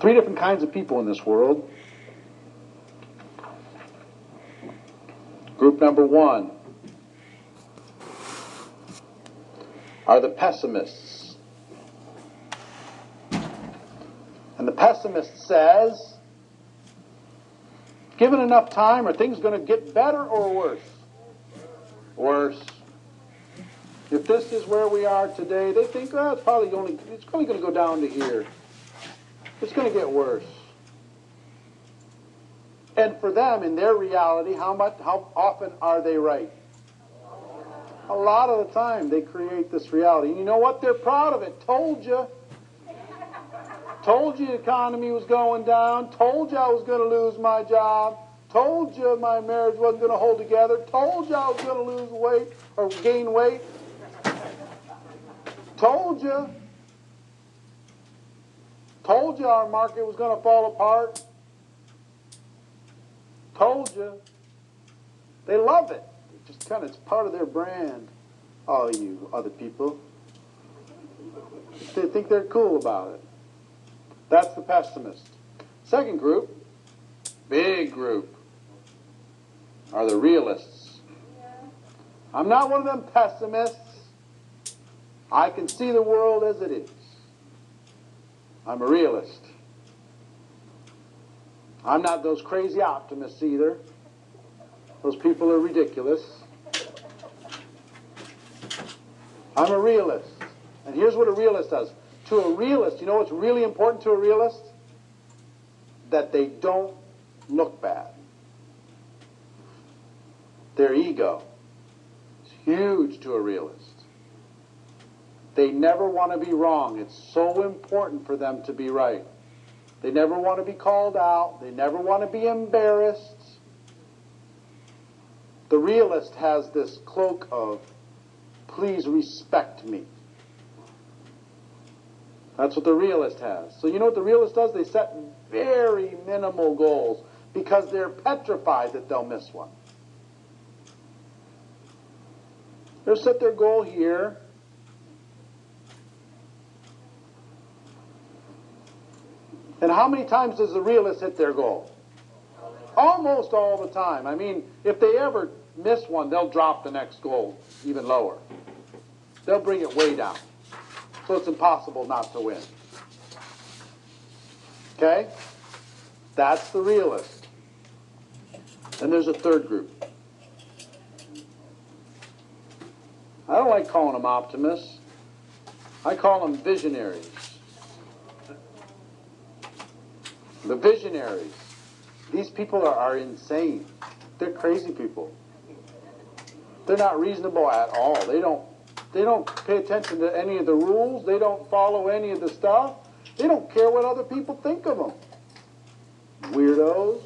Three different kinds of people in this world. Group number one are the pessimists. And the pessimist says, given enough time, are things going to get better or worse? Worse. If this is where we are today, they think, oh, it's only going to go down to here. It's going to get worse. And for them, in their reality, how often are they right? A lot of the time they create this reality. And you know what? They're proud of it. Told you. Told you the economy was going down. Told you I was going to lose my job. Told you my marriage wasn't going to hold together. Told you I was going to lose weight or gain weight. Told you. Told you our market was going to fall apart. Told you. They love it. It's part of their brand. Oh, you other people. They think they're cool about it. That's the pessimist. Second group, big group, are the realists. I'm not one of them pessimists. I can see the world as it is. I'm a realist. I'm not those crazy optimists either. Those people are ridiculous. I'm a realist. And here's what a realist does. To a realist, you know what's really important to a realist? That they don't look bad. Their ego is huge to a realist. They never want to be wrong. It's so important for them to be right. They never want to be called out. They never want to be embarrassed. The realist has this cloak of, please respect me. That's what the realist has. So you know what the realist does? They set very minimal goals because they're petrified that they'll miss one. They'll set their goal here. And how many times does the realist hit their goal? Almost all the time. I mean, if they ever miss one, they'll drop the next goal even lower. They'll bring it way down. So it's impossible not to win. Okay? That's the realist. Then there's a third group. I don't like calling them optimists. I call them visionaries. The visionaries. These people are insane. They're crazy people. They're not reasonable at all. They don't pay attention to any of the rules. They don't follow any of the stuff. They don't care what other people think of them. Weirdos.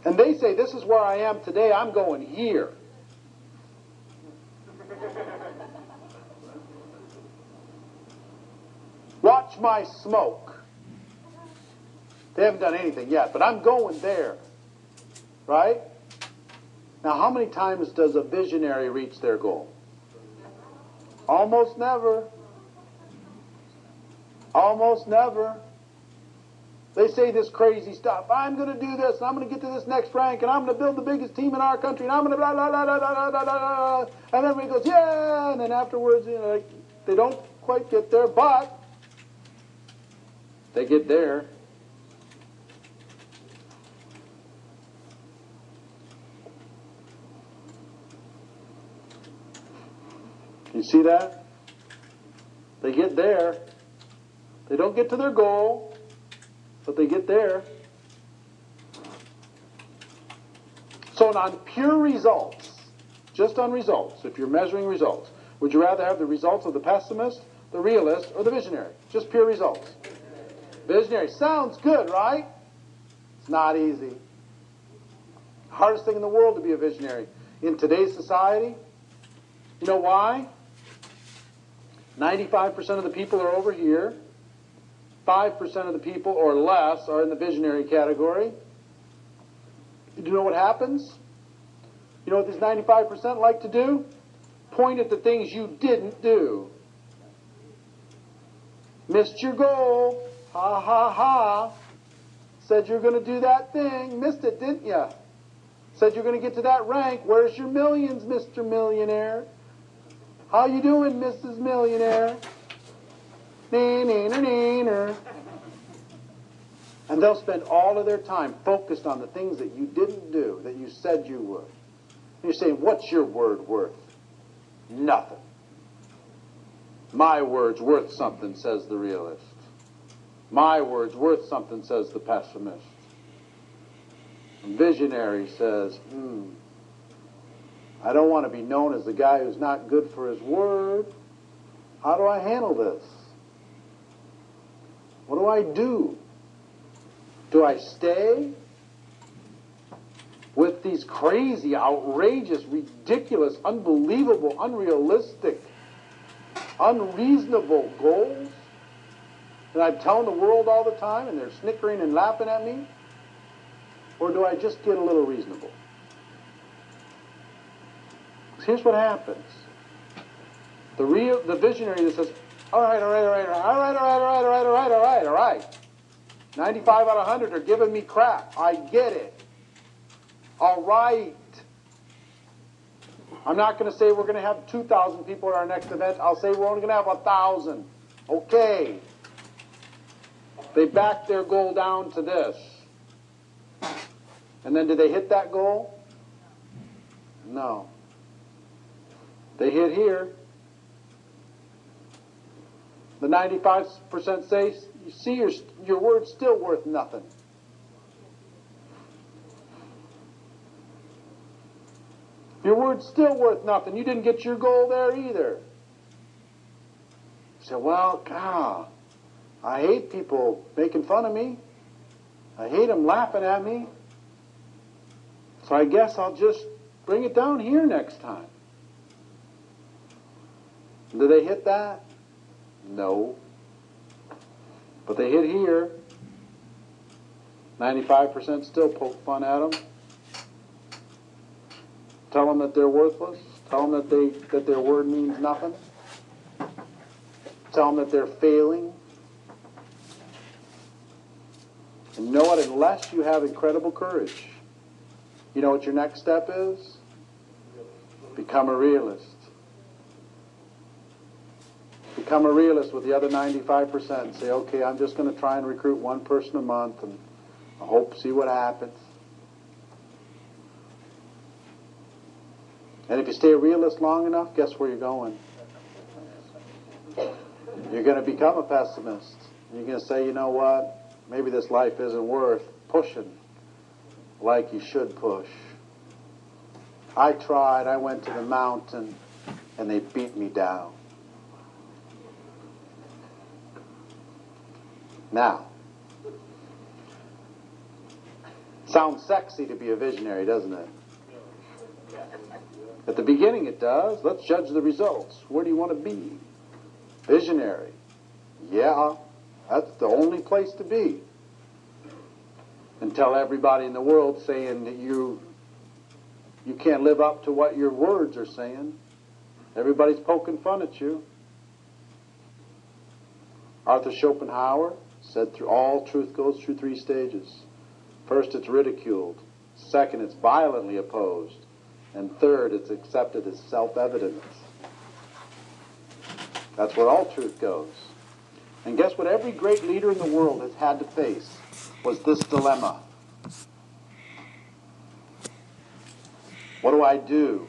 And they say, this is where I am today. I'm going here. Watch my smoke. They haven't done anything yet, but I'm going there. Right? Now, how many times does a visionary reach their goal? Almost never. Almost never. They say this crazy stuff. I'm going to do this, and I'm going to get to this next rank, and I'm going to build the biggest team in our country, and I'm going to blah, blah, blah, blah, blah, blah, blah, blah. And everybody goes, yeah, and then afterwards, they don't quite get there, but they get there. You see that? They get there. They don't get to their goal, but they get there. So on pure results, just on results, if you're measuring results, would you rather have the results of the pessimist, the realist, or the visionary? Just pure results. Visionary. Sounds good, right? It's not easy. Hardest thing in the world to be a visionary in today's society. You know why? 95% of the people are over here. 5% of the people or less are in the visionary category. Do you know what happens? You know what these 95% like to do? Point at the things you didn't do. Missed your goal. Ha ha ha. Said you're going to do that thing. Missed it, didn't you? Said you're going to get to that rank. Where's your millions, Mr. Millionaire? How you doing, Mrs. Millionaire? Nee. And they'll spend all of their time focused on the things that you didn't do, that you said you would. And you're saying, what's your word worth? Nothing. My word's worth something, says the realist. My word's worth something, says the pessimist. And visionary says, I don't want to be known as the guy who's not good for his word. How do I handle this? What do I do? Do I stay with these crazy, outrageous, ridiculous, unbelievable, unrealistic, unreasonable goals that I'm telling the world all the time and they're snickering and laughing at me? Or do I just get a little reasonable? Here's what happens. The visionary that says, all right. 95 out of 100 are giving me crap. I get it. All right. I'm not going to say we're going to have 2,000 people at our next event. I'll say we're only going to have 1,000. Okay. They backed their goal down to this. And then did they hit that goal? No. They hit here. The 95% say, you see, your word's still worth nothing. Your word's still worth nothing. You didn't get your goal there either. You say, well, God, I hate people making fun of me. I hate them laughing at me. So I guess I'll just bring it down here next time. Do they hit that? No. But they hit here. 95% still poke fun at them. Tell them that they're worthless. Tell them that their word means nothing. Tell them that they're failing. And you know what? Unless you have incredible courage, you know what your next step is? Become a realist. Become a realist with the other 95% and say, okay, I'm just going to try and recruit one person a month and I hope to see what happens. And if you stay a realist long enough, guess where you're going? You're going to become a pessimist. You're going to say, you know what? Maybe this life isn't worth pushing like you should push. I tried. I went to the mountain and they beat me down. Now, sounds sexy to be a visionary, doesn't it? At the beginning it does. Let's judge the results. Where do you want to be? Visionary. Yeah, that's the only place to be. And tell everybody in the world saying that you can't live up to what your words are saying. Everybody's poking fun at you. Arthur Schopenhauer said all truth goes through 3 stages. First, it's ridiculed. Second, it's violently opposed. And third, it's accepted as self-evident. That's where all truth goes. And guess what every great leader in the world has had to face was this dilemma. What do I do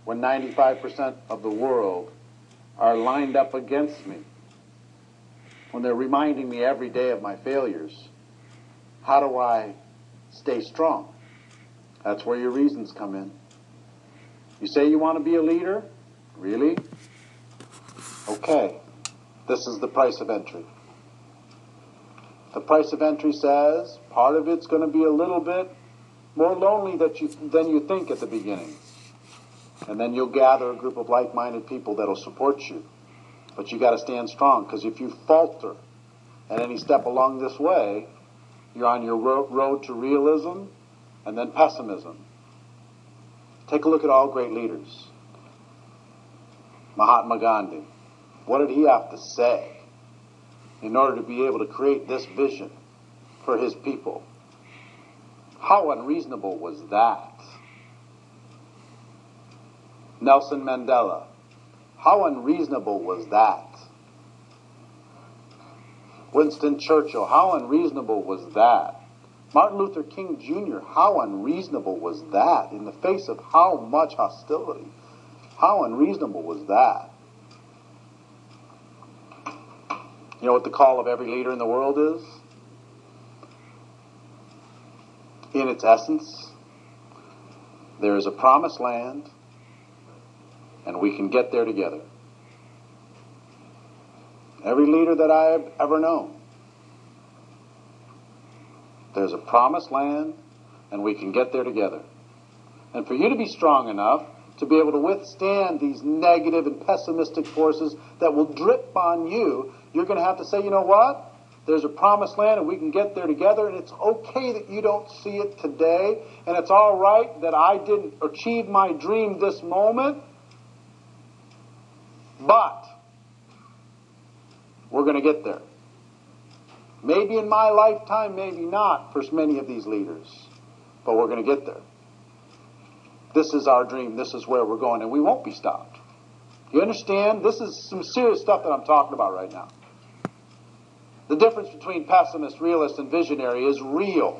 when 95% of the world are lined up against me? When they're reminding me every day of my failures? How do I stay strong? That's where your reasons come in. You say you want to be a leader? Really? Okay. This is the price of entry. The price of entry says part of it's going to be a little bit more lonely than you think at the beginning. And then you'll gather a group of like-minded people that'll support you. But you got to stand strong, because if you falter at any step along this way, you're on your road to realism and then pessimism. Take a look at all great leaders. Mahatma Gandhi. What did he have to say? in order to be able to create this vision for his people. How unreasonable was that? Nelson Mandela. How unreasonable was that? Winston Churchill. How unreasonable was that? Martin Luther King Jr. How unreasonable was that in the face of how much hostility? How unreasonable was that? You know what the call of every leader in the world is? In its essence, there is a promised land, and we can get there together. Every leader that I have ever known, there's a promised land, and we can get there together. And for you to be strong enough to be able to withstand these negative and pessimistic forces that will drip on you, you're going to have to say, you know what? There's a promised land and we can get there together, and it's okay that you don't see it today, and it's all right that I didn't achieve my dream this moment, but we're going to get there. Maybe in my lifetime, maybe not for many of these leaders, but we're going to get there. This is our dream. This is where we're going, and we won't be stopped. You understand? This is some serious stuff that I'm talking about right now. The difference between pessimist, realist, and visionary is real,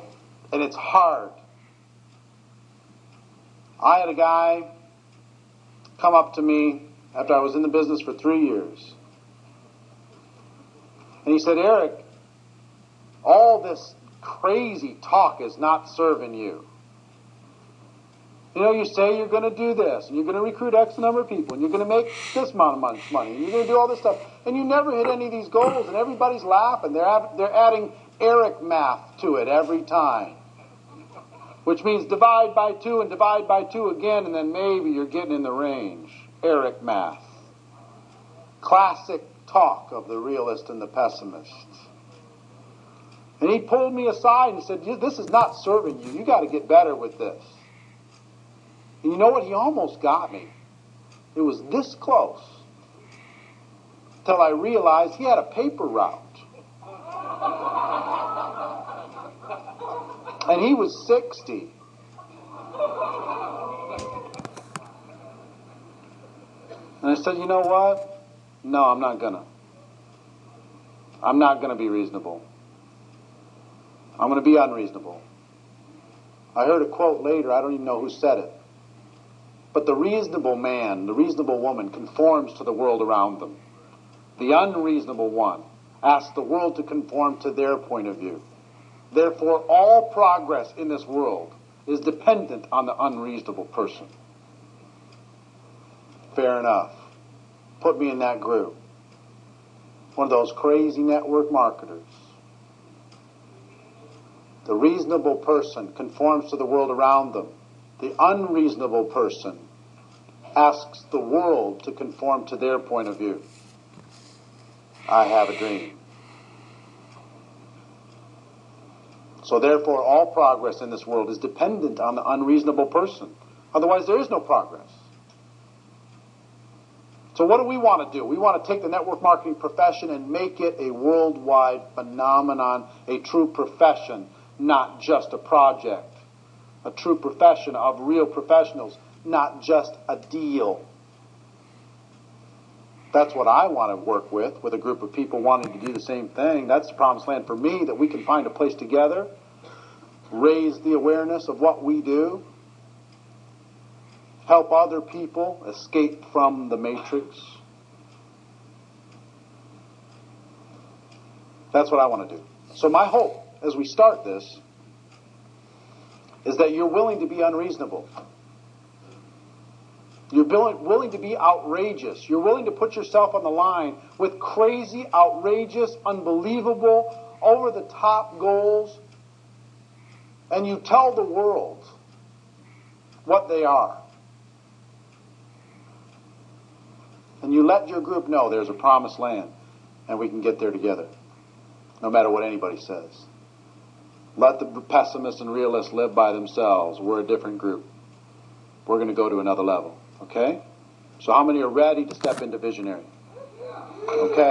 and it's hard. I had a guy come up to me after I was in the business for 3 years. And he said, Eric, all this crazy talk is not serving you. You know, you say you're going to do this, and you're going to recruit X number of people, and you're going to make this amount of money, and you're going to do all this stuff, and you never hit any of these goals, and everybody's laughing. They're adding Eric math to it every time, which means divide by 2 and divide by 2 again, and then maybe you're getting in the range. Eric math. Classic talk of the realist and the pessimist. And he pulled me aside and said, this is not serving you. You got to get better with this. And you know what? He almost got me. It was this close till I realized he had a paper route. And he was 60. And I said, you know what? No, I'm not gonna. I'm not gonna be reasonable. I'm gonna be unreasonable. I heard a quote later, I don't even know who said it. But the reasonable man, the reasonable woman conforms to the world around them. The unreasonable one asks the world to conform to their point of view. Therefore, all progress in this world is dependent on the unreasonable person. Fair enough. Put me in that group. One of those crazy network marketers. The reasonable person conforms to the world around them. The unreasonable person asks the world to conform to their point of view. I have a dream. So therefore, all progress in this world is dependent on the unreasonable person. Otherwise, there is no progress. So what do we want to do? We want to take the network marketing profession and make it a worldwide phenomenon, a true profession, not just a project. A true profession of real professionals, not just a deal. That's what I want to work with a group of people wanting to do the same thing. That's the promised land for me, that we can find a place together, raise the awareness of what we do, help other people escape from the matrix. That's what I want to do. So my hope, as we start this, is that you're willing to be unreasonable. You're willing to be outrageous. You're willing to put yourself on the line with crazy, outrageous, unbelievable, over-the-top goals, and you tell the world what they are. And you let your group know there's a promised land, and we can get there together, no matter what anybody says. Let the pessimists and realists live by themselves. We're a different group. We're going to go to another level. Okay? So how many are ready to step into visionary? Okay.